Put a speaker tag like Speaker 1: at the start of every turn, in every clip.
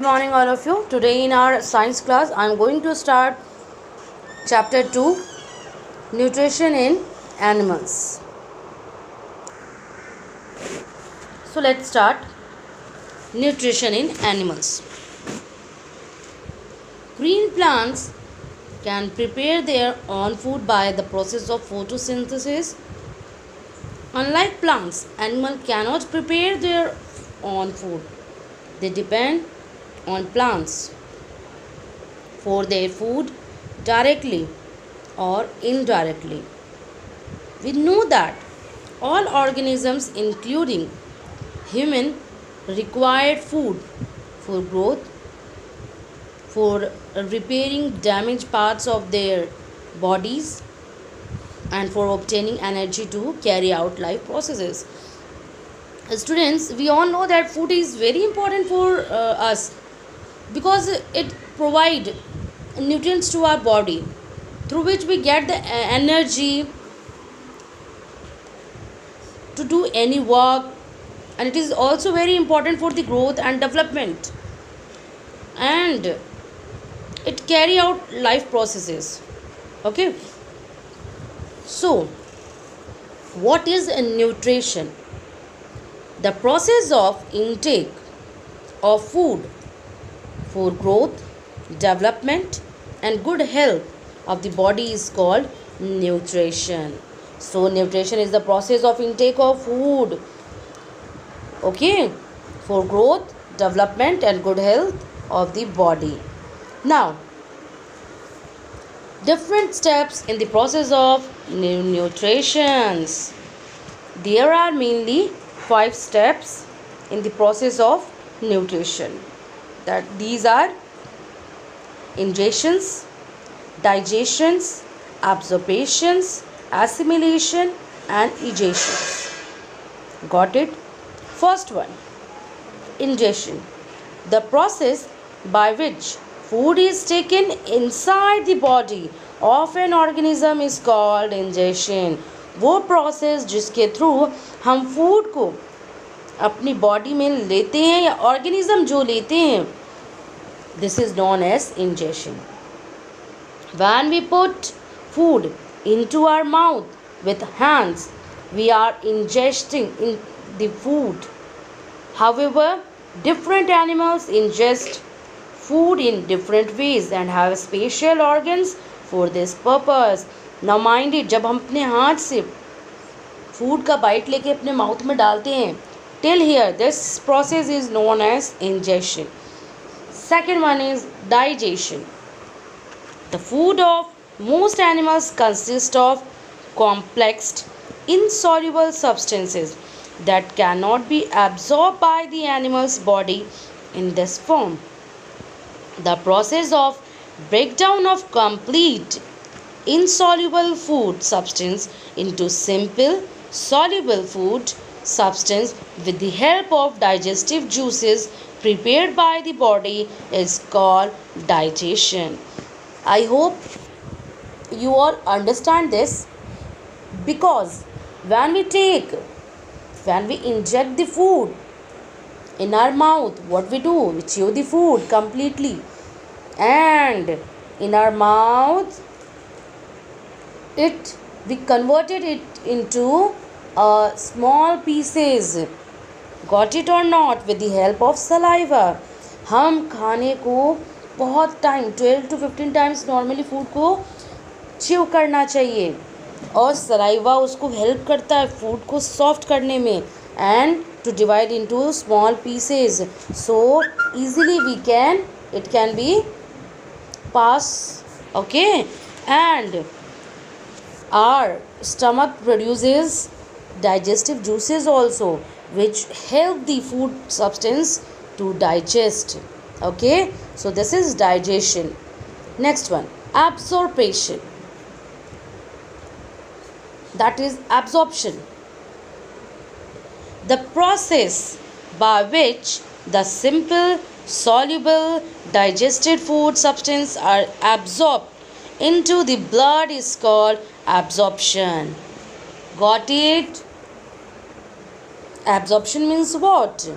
Speaker 1: Good morning, all of you. Today, in our science class, I am going to start chapter 2, Nutrition in Animals. So, let's start nutrition in animals. Green plants can prepare their own food by the process of photosynthesis. Unlike plants, animals cannot prepare their own food. They depend on plants for their food directly or indirectly. We know that all organisms, including human, require food for growth, for repairing damaged parts of their bodies, and for obtaining energy to carry out life processes. Students, we all know that food is very important for us because it provides nutrients to our body through which we get the energy to do any work, and it is also very important for the growth and development, and it carry out life processes. Okay, so what is a nutrition? The process of intake of food for growth, development, and good health of the body is called nutrition. So, nutrition is the process of intake of food, okay, for growth, development, and good health of the body. Now, different steps in the process of nutritions. There are mainly 5 steps in the process of nutrition. That these are ingestions, digestions, absorptions, assimilation, and egestions. Got it? First one, ingestion. The process by which food is taken inside the body of an organism is called ingestion. वो process जिसके through हम food को अपनी body में लेते हैं या organism जो लेते हैं, this is known as ingestion. When we put food into our mouth with hands, we are ingesting in the food. However, different animals ingest food in different ways and have special organs for this purpose. Now mind it, जब हम अपने हाथ से food का bite लेके अपने mouth में डालते हैं, till here this process is known as ingestion. Second one is digestion. The food of most animals consists of complex insoluble substances that cannot be absorbed by the animal's body in this form. The process of breakdown of complete insoluble food substance into simple soluble food substance with the help of digestive juices prepared by the body is called digestion. I hope you all understand this, because when we inject the food in our mouth, what we do? We chew the food completely, and in our mouth we converted it into small pieces. Got it or not? With the help of saliva. हम खाने को बहुत time 12 to 15 times normally food को chew करना चाहिए, और saliva उसको help करता है फूड को सॉफ्ट करने में and to divide into small pieces, so easily it can be pass. Okay, and our stomach produces digestive juices also, which help the food substance to digest. Okay, so this is digestion. Next one, absorption. That is absorption. The process by which the simple soluble digested food substance are absorbed into the blood is called absorption. Got it? Absorption means what?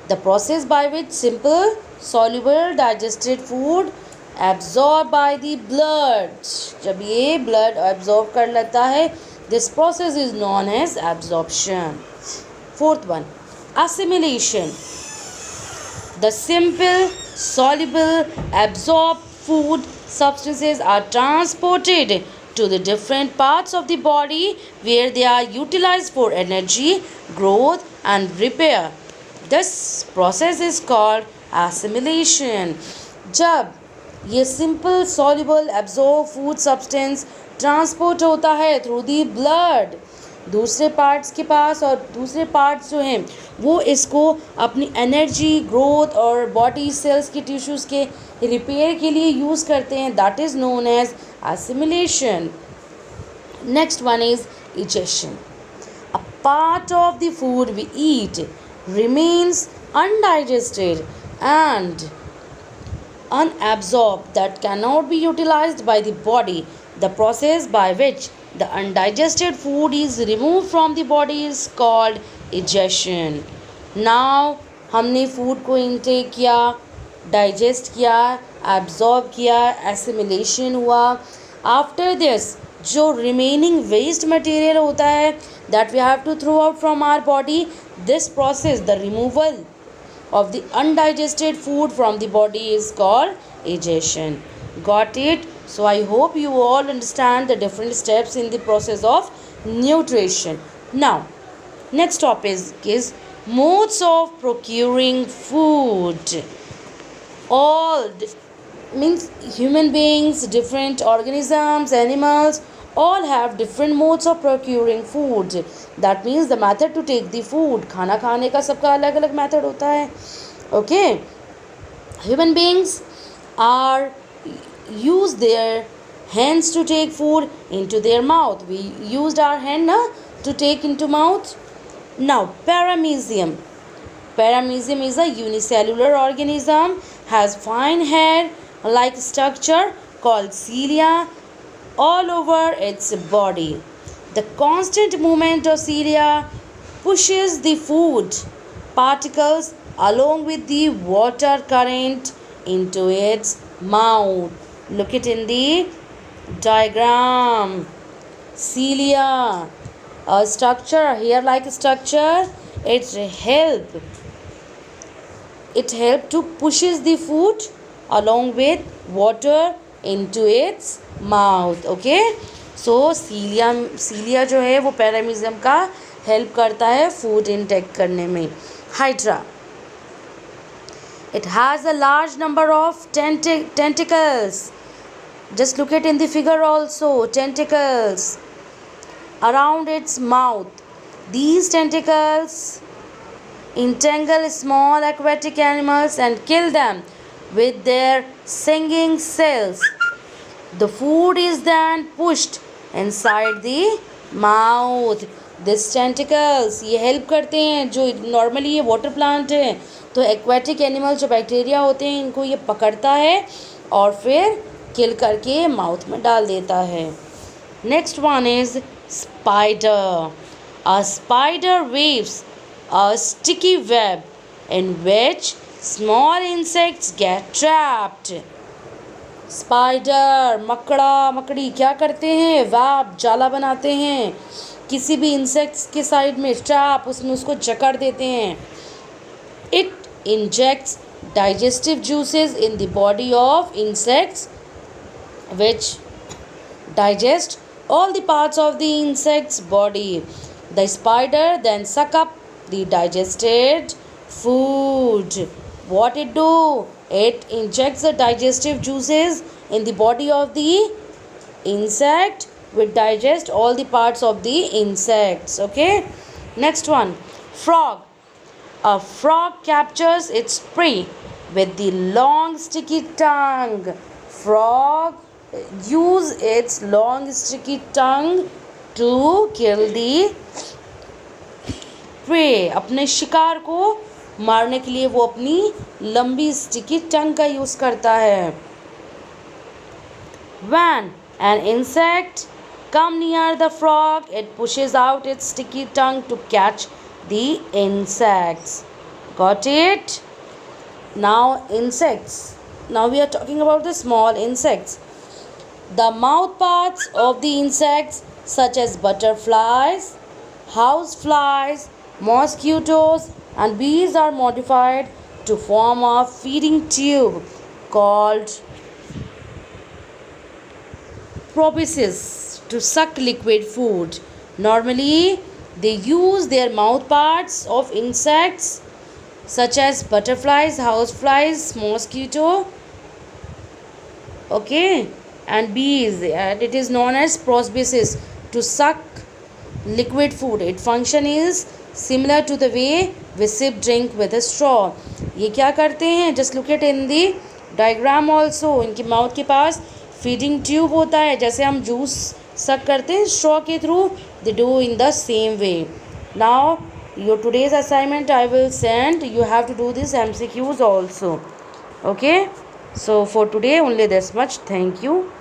Speaker 1: The process by which simple soluble digested food absorbed by the blood. जब ये blood absorb कर लेता है, this process is known as absorption. Fourth one, assimilation. The simple, soluble, absorbed food substances are transported to the different parts of the body where they are utilized for energy, growth and repair. This process is called assimilation. जब ये simple, soluble, absorbed food substance transport होता है through the blood दूसरे parts के पास, और दूसरे parts जो हैं वो इसको अपनी एनर्जी, ग्रोथ और बॉडी सेल्स की टिश्यूज़ के रिपेयर के लिए यूज़ करते हैं. That is known as assimilation. Next one is digestion. A part of the food we eat remains undigested and unabsorbed that cannot be utilized by the body. The process by which the undigested food is removed from the body is called digestion. Now हमने food को intake किया, digest किया, absorb किया, assimilation हुआ. After this जो remaining waste material होता है that we have to throw out from our body, this process, the removal of the undigested food from the body is called digestion. Got it? So I hope you all understand the different steps in the process of nutrition. Now next topic is modes of procuring food. All means human beings, different organisms, animals all have different modes of procuring food. That means the method to take the food. खाना खाने का सबका अलग अलग method होता है. Okay, human beings are use their hands to take food into their mouth. We used our hand to take into mouth. Now paramecium. Paramecium is a unicellular organism, has fine hair like structure called cilia all over its body. The constant movement of cilia pushes the food particles along with the water current into its mouth. Look it in the diagram. Cilia, a structure, hair like structure, it help to pushes the food along with water into its mouth. Okay, so cilia जो है वो पैरामीजियम का help करता है food intake करने में. Hydra, it has a large number of tentacles. Just look at in the figure also, tentacles around its mouth. These tentacles entangle small aquatic animals and kill them with their stinging cells. The food is then pushed inside the mouth. This tentacles ये help करते हैं, जो normally ये water plant है तो aquatic animal जो bacteria होते हैं इनको ये पकड़ता है और फिर किल करके माउथ में डाल देता है. Next one is spider. A spider weaves a sticky web in which small insects get trapped. Spider, मकड़ा मकड़ी क्या करते हैं, वैब जाला बनाते हैं किसी भी इंसेक्ट्स के साइड में, ट्रैप, उसमें उसको जकड़ देते हैं. It injects digestive juices in the body of insects which digest all the parts of the insect's body. The spider then suck up the digested food. What it do? It injects the digestive juices in the body of the insect which digest all the parts of the insects. Okay, next one, frog. A frog captures its prey with the long sticky tongue. Frog use its long sticky tongue to kill the prey. अपने शिकार को मारने के लिए वो अपनी लंबी sticky tongue का यूज़ करता है. When an insect come near the frog, it pushes out its sticky tongue to catch the insects. Got it? Now insects. Now we are talking about the small insects. The mouth parts of the insects such as butterflies, houseflies, mosquitoes and bees are modified to form a feeding tube called proboscis to suck liquid food. Normally, they use their mouth parts of insects such as butterflies, houseflies, mosquito, okay, and bees, and it is known as proboscis to suck liquid food. Its function is similar to the way we sip drink with a straw. ये क्या करते हैं? Just look at in the diagram also. इनके mouth के पास feeding tube होता है, जैसे हम जूस सक करते हैं स्ट्रॉ के through. They do in the same way. Now your today's assignment I will send. You have to do this MCQs also. Okay. So for today only this much. Thank you.